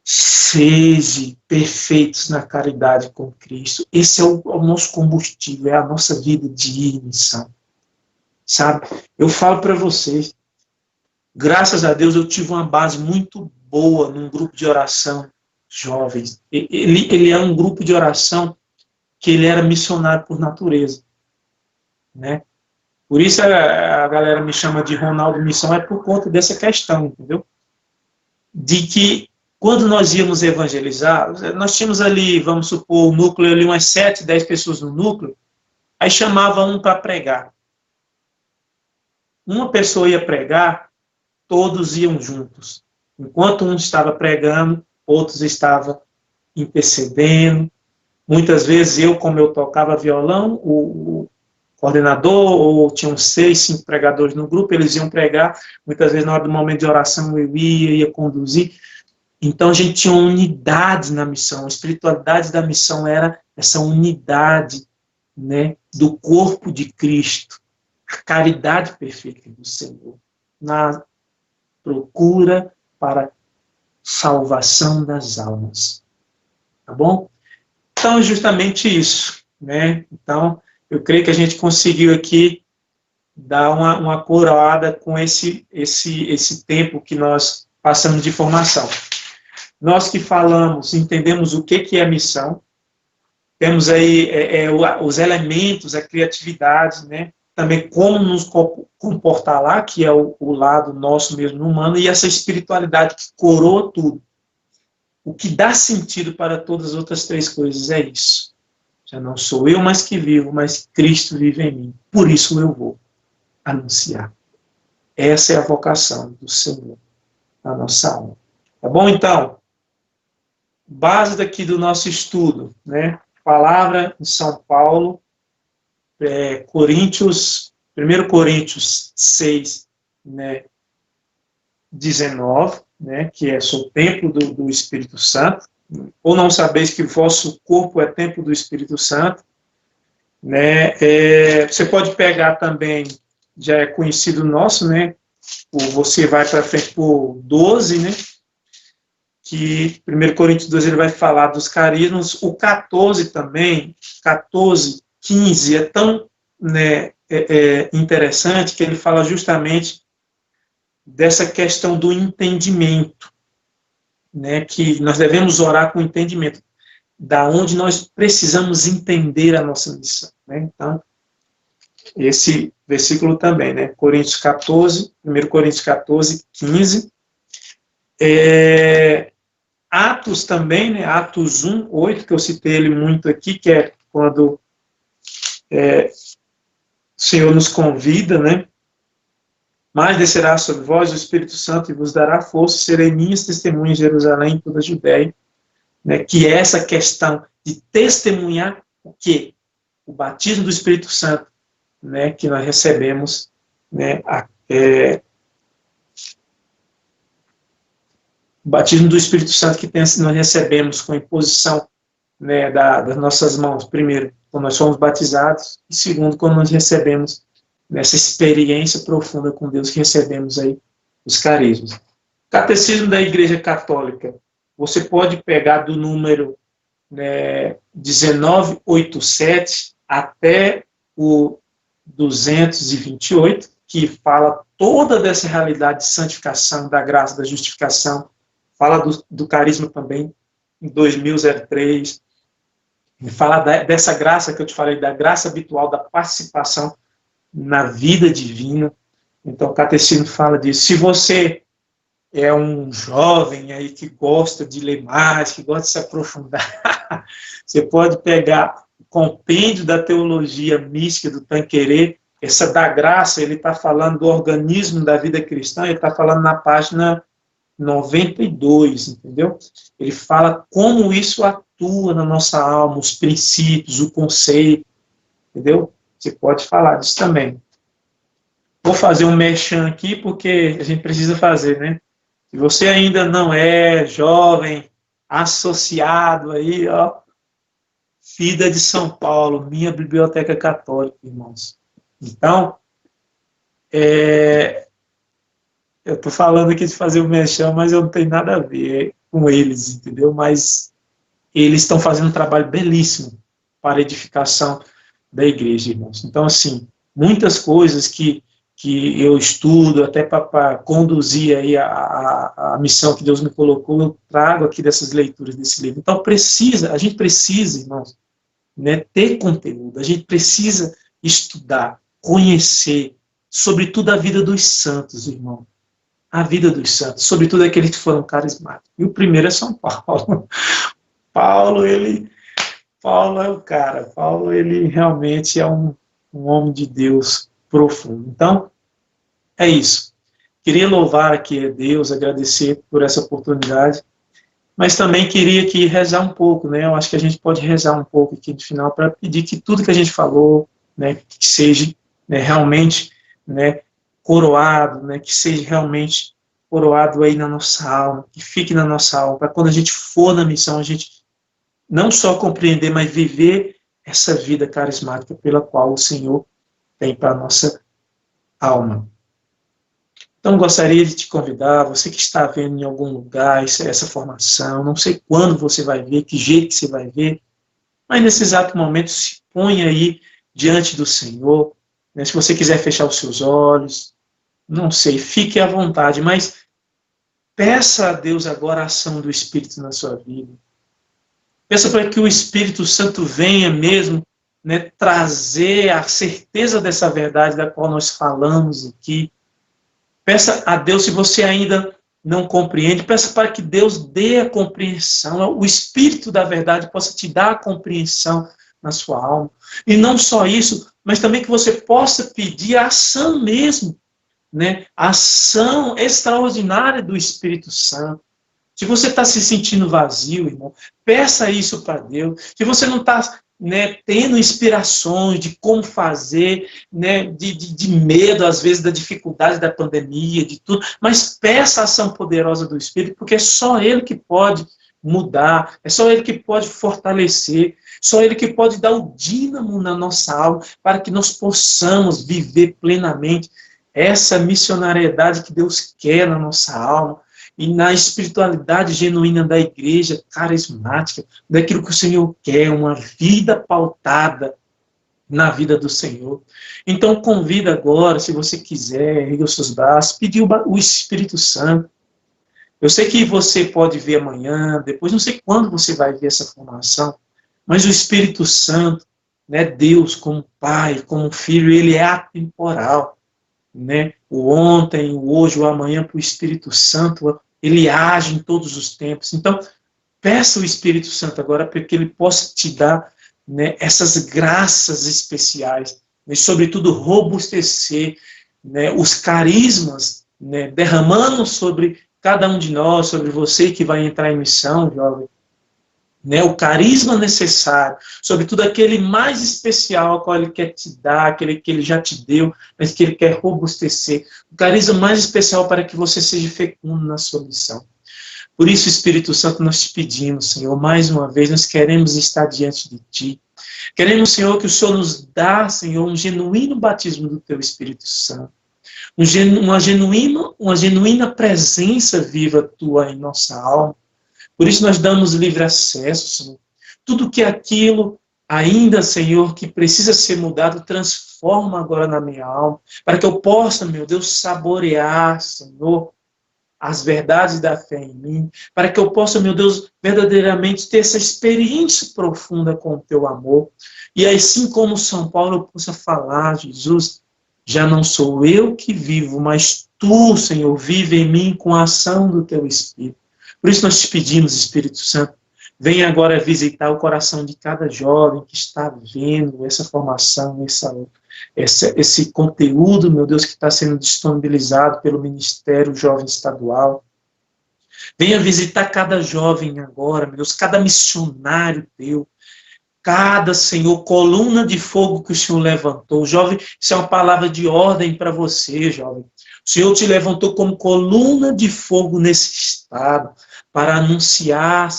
Sede perfeitos na caridade com Cristo. Esse é o nosso combustível, é a nossa vida de missão. Sabe? Eu falo para vocês, graças a Deus eu tive uma base muito boa num grupo de oração jovens. Ele é um grupo de oração que ele era missionário por natureza, né? Por isso a galera me chama de Ronaldo Missão, é por conta dessa questão, entendeu? De que quando nós íamos evangelizar, nós tínhamos ali, vamos supor, o núcleo ali, umas 7, 10 pessoas no núcleo, aí chamava um para pregar. Uma pessoa ia pregar, todos iam juntos. Enquanto um estava pregando, outros estavam intercedendo. Muitas vezes eu, como eu tocava violão, o coordenador, ou tinham 6, 5 pregadores no grupo, eles iam pregar. Muitas vezes, na hora do momento de oração, eu ia conduzir. Então, a gente tinha uma unidade na missão. A espiritualidade da missão era essa unidade, né, do corpo de Cristo, a caridade perfeita do Senhor, na procura para salvação das almas. Tá bom? Então, é justamente isso, né? Então, eu creio que a gente conseguiu aqui dar uma coroada com esse tempo que nós passamos de formação. Nós que falamos, entendemos o que é missão, temos aí os elementos, a criatividade, né? Também como nos comportar lá, que é o lado nosso mesmo humano, e essa espiritualidade que coroa tudo. O que dá sentido para todas as outras 3 coisas é isso. Já não sou eu mais que vivo, mas Cristo vive em mim. Por isso eu vou anunciar. Essa é a vocação do Senhor na nossa alma. Tá bom, então? Base daqui do nosso estudo, né? Palavra em São Paulo, 1 Coríntios 6, né, 19, né, que é o templo do Espírito Santo. Ou não sabeis que o vosso corpo é templo do Espírito Santo, né? Você pode pegar também, já é conhecido nosso, né? Você vai para frente por 12, né? Que 1 Coríntios 12 ele vai falar dos carismas. O 14 também, 14, 15, é tão, né, interessante que ele fala justamente dessa questão do entendimento, né, que nós devemos orar com entendimento, da onde nós precisamos entender a nossa missão, né? Então, esse versículo também, né? 1 Coríntios 14, 15. Atos também, né? Atos 1, 8, que eu citei ele muito aqui, que é quando o Senhor nos convida, né? Mas descerá sobre vós o Espírito Santo e vos dará força, serei minhas testemunhas em Jerusalém e toda a Judéia, né? Que é essa questão de testemunhar o quê? O batismo do Espírito Santo, né? Que nós recebemos, né? O batismo do Espírito Santo que nós recebemos com a imposição, né, das nossas mãos, primeiro, quando nós somos batizados, e segundo, quando nós recebemos nessa experiência profunda com Deus, que recebemos aí os carismas. Catecismo da Igreja Católica, você pode pegar do número, né, 1987 até o 228, que fala toda dessa realidade de santificação, da graça, da justificação, fala do carisma também, em 2003, fala dessa graça que eu te falei, da graça habitual, da participação na vida divina. Então, o catecismo fala disso. Se você é um jovem aí que gosta de ler mais, que gosta de se aprofundar, você pode pegar o compêndio da teologia mística do Tanqueray, essa da graça, ele está falando do organismo da vida cristã, ele está falando na página 92, entendeu? Ele fala como isso atua na nossa alma, os princípios, o conceito, entendeu? Você pode falar disso também. Vou fazer um merchan aqui, porque a gente precisa fazer, né? Se você ainda não é jovem, associado aí, ó, FIDA de São Paulo, minha biblioteca católica, irmãos. Então, eu estou falando aqui de fazer o merchan, mas eu não tenho nada a ver. com eles, entendeu? Mas eles estão fazendo um trabalho belíssimo para a edificação da igreja, irmãos. Então, assim, muitas coisas que eu estudo, até para conduzir aí a missão que Deus me colocou, eu trago aqui dessas leituras desse livro. Então, a gente precisa, irmãos, né, ter conteúdo, a gente precisa estudar, conhecer, sobretudo a vida dos santos, irmão. A vida dos santos, sobretudo aqueles que foram carismáticos. E o primeiro é São Paulo. Paulo é o cara. Paulo, ele realmente é um homem de Deus profundo. Então, é isso. Queria louvar aqui a Deus, agradecer por essa oportunidade, mas também queria aqui rezar um pouco, né? Eu acho que a gente pode rezar um pouco aqui no final para pedir que tudo que a gente falou, né, que seja, né, realmente, né, coroado, né, que seja realmente coroado aí na nossa alma, que fique na nossa alma, para quando a gente for na missão, a gente não só compreender, mas viver essa vida carismática pela qual o Senhor tem para a nossa alma. Então, gostaria de te convidar, você que está vendo em algum lugar essa formação, não sei quando você vai ver, que jeito que você vai ver, mas nesse exato momento se ponha aí diante do Senhor, né? Se você quiser fechar os seus olhos, não sei, fique à vontade, mas peça a Deus agora a ação do Espírito na sua vida. Peça para que o Espírito Santo venha mesmo, né, trazer a certeza dessa verdade da qual nós falamos aqui. Peça a Deus, se você ainda não compreende, peça para que Deus dê a compreensão, o Espírito da verdade possa te dar a compreensão na sua alma. E não só isso, mas também que você possa pedir a ação mesmo, né? A ação extraordinária do Espírito Santo. Se você está se sentindo vazio, irmão, peça isso para Deus. Se você não está, né, tendo inspirações de como fazer, né, de medo, às vezes, da dificuldade da pandemia, de tudo, mas peça a ação poderosa do Espírito, porque é só Ele que pode mudar, é só Ele que pode fortalecer, só Ele que pode dar o dínamo na nossa alma para que nós possamos viver plenamente essa missionariedade que Deus quer na nossa alma e na espiritualidade genuína da igreja carismática, daquilo que o Senhor quer, uma vida pautada na vida do Senhor. Então, convida agora, se você quiser, erga os seus braços, pedir o Espírito Santo. Eu sei que você pode ver amanhã, depois, não sei quando você vai ver essa formação, mas o Espírito Santo, né, Deus como Pai, como Filho, ele é atemporal. Né? O ontem, o hoje, o amanhã, para o Espírito Santo, ele age em todos os tempos. Então, peça o Espírito Santo agora para que ele possa te dar, né, essas graças especiais, e, sobretudo, robustecer, né, os carismas, né, derramando sobre cada um de nós, sobre você que vai entrar em missão, jovem, né, o carisma necessário, sobretudo aquele mais especial ao qual ele quer te dar, aquele que ele já te deu, mas que ele quer robustecer, o carisma mais especial para que você seja fecundo na sua missão. Por isso, Espírito Santo, nós te pedimos, Senhor, mais uma vez, nós queremos estar diante de Ti. Queremos, Senhor, que o Senhor nos dá, Senhor, um genuíno batismo do Teu Espírito Santo, uma genuína presença viva Tua em nossa alma. Por isso nós damos livre acesso, Senhor. Tudo que aquilo ainda, Senhor, que precisa ser mudado, transforma agora na minha alma, para que eu possa, meu Deus, saborear, Senhor, as verdades da fé em mim, para que eu possa, meu Deus, verdadeiramente ter essa experiência profunda com o Teu amor. E assim como São Paulo, eu possa falar, Jesus, já não sou eu que vivo, mas Tu, Senhor, vive em mim com a ação do Teu Espírito. Por isso nós te pedimos, Espírito Santo, venha agora visitar o coração de cada jovem que está vendo essa formação, esse conteúdo, meu Deus, que está sendo disponibilizado pelo Ministério Jovem Estadual. Venha visitar cada jovem agora, meu Deus, cada missionário teu, cada, Senhor, coluna de fogo que o Senhor levantou. Jovem, isso é uma palavra de ordem para você, jovem. O Senhor te levantou como coluna de fogo nesse estado, para anunciar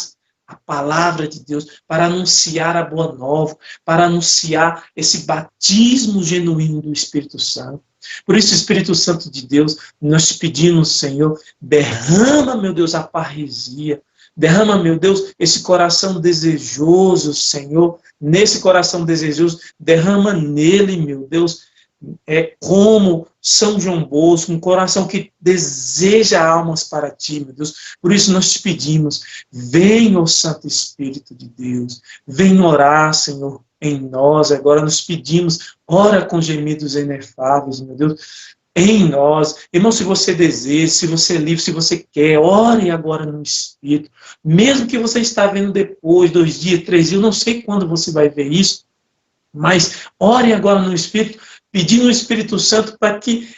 a palavra de Deus, para anunciar a boa nova, para anunciar esse batismo genuíno do Espírito Santo. Por isso, Espírito Santo de Deus, nós te pedimos, Senhor, derrama, meu Deus, a parresia, Derrama, meu Deus, esse coração desejoso, Senhor. Nesse coração desejoso, derrama nele, meu Deus, como São João Bosco, um coração que deseja almas para ti, meu Deus. Por isso nós te pedimos, vem, ó Santo Espírito de Deus, vem orar, Senhor, em nós. Agora nos pedimos, ora com gemidos inefáveis, meu Deus, em nós. Irmão, se você deseja, se você é livre, se você quer, ore agora no Espírito. Mesmo que você está vendo depois, 2 dias, 3 dias, eu não sei quando você vai ver isso, mas ore agora no Espírito, pedindo ao Espírito Santo para que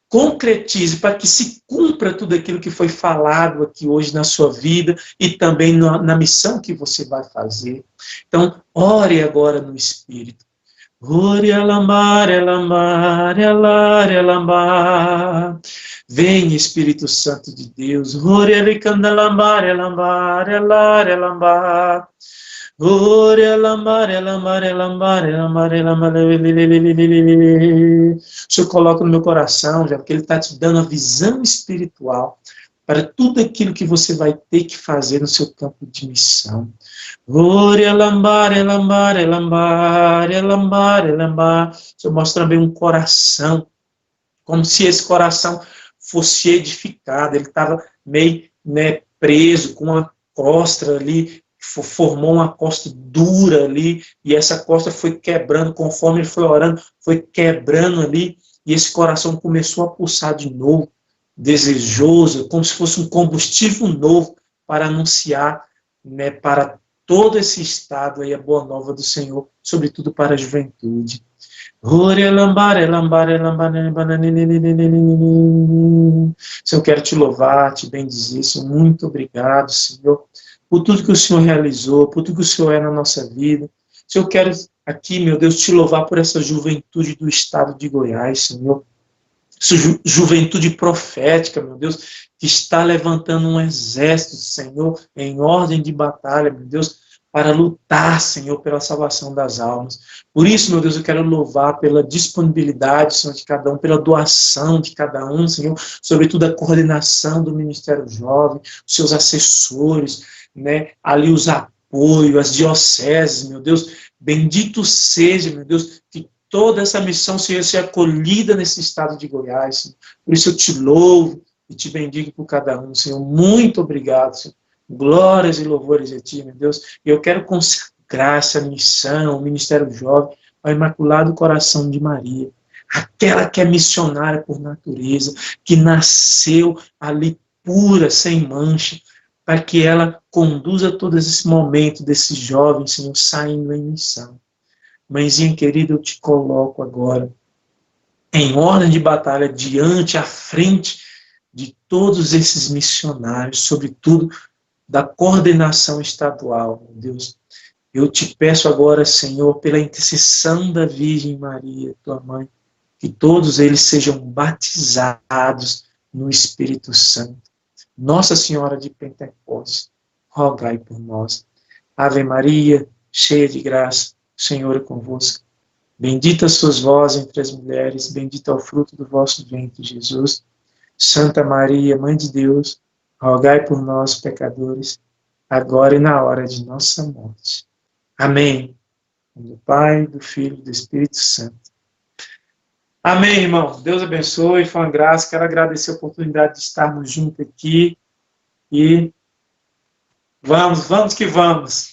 concretize, para que se cumpra tudo aquilo que foi falado aqui hoje na sua vida e também na missão que você vai fazer. Então, ore agora no Espírito. Ore alambar, alambar, alar, alambar. Vem, Espírito Santo de Deus. Ore alambar, alambar, alar, alambar. Ore alambar, alambar, alambar, alambar, alambar. O Senhor coloca no meu coração, já porque Ele está te dando a visão espiritual para tudo aquilo que você vai ter que fazer no seu campo de missão. Ore alambar, alambar, alambar, alambar, alambar. O Senhor mostra também um coração, como se esse coração fosse edificado. Ele estava meio preso, com uma crosta ali, formou uma costa dura ali, e essa costa foi quebrando, conforme ele foi orando, foi quebrando ali, e esse coração começou a pulsar de novo, desejoso, como se fosse um combustível novo para anunciar, para todo esse estado aí a boa nova do Senhor, sobretudo para a juventude. Senhor, eu quero te louvar, te bendizer, Senhor, muito obrigado, Senhor, por tudo que o Senhor realizou, por tudo que o Senhor é na nossa vida. Senhor, eu quero aqui, meu Deus, te louvar por essa juventude do estado de Goiás, Senhor, essa juventude profética, meu Deus, que está levantando um exército, Senhor, em ordem de batalha, meu Deus, para lutar, Senhor, pela salvação das almas. Por isso, meu Deus, eu quero louvar pela disponibilidade, Senhor, de cada um, pela doação de cada um, Senhor, sobretudo a coordenação do Ministério Jovem, os seus assessores, ali os apoios, as dioceses, meu Deus, bendito seja, meu Deus, que toda essa missão seja acolhida nesse estado de Goiás, Senhor. Por isso eu te louvo e te bendigo por cada um, Senhor. Muito obrigado, Senhor. Glórias e louvores a ti, meu Deus. E eu quero consagrar essa missão, o Ministério Jovem, ao Imaculado Coração de Maria, aquela que é missionária por natureza, que nasceu ali pura, sem mancha, para que ela conduza todo esse momento desses jovens, Senhor, saindo em missão. Mãezinha querida, eu te coloco agora em ordem de batalha, diante, à frente de todos esses missionários, sobretudo da coordenação estadual, meu Deus. Eu te peço agora, Senhor, pela intercessão da Virgem Maria, tua mãe, que todos eles sejam batizados no Espírito Santo. Nossa Senhora de Pentecostes, rogai por nós. Ave Maria, cheia de graça, o Senhor é convosco. Bendita sois vós entre as mulheres, bendito é o fruto do vosso ventre, Jesus. Santa Maria, Mãe de Deus, rogai por nós, pecadores, agora e na hora de nossa morte. Amém. Do Pai, do Filho e do Espírito Santo. Amém, irmão. Deus abençoe, foi uma graça. Quero agradecer a oportunidade de estarmos juntos aqui. E vamos que vamos.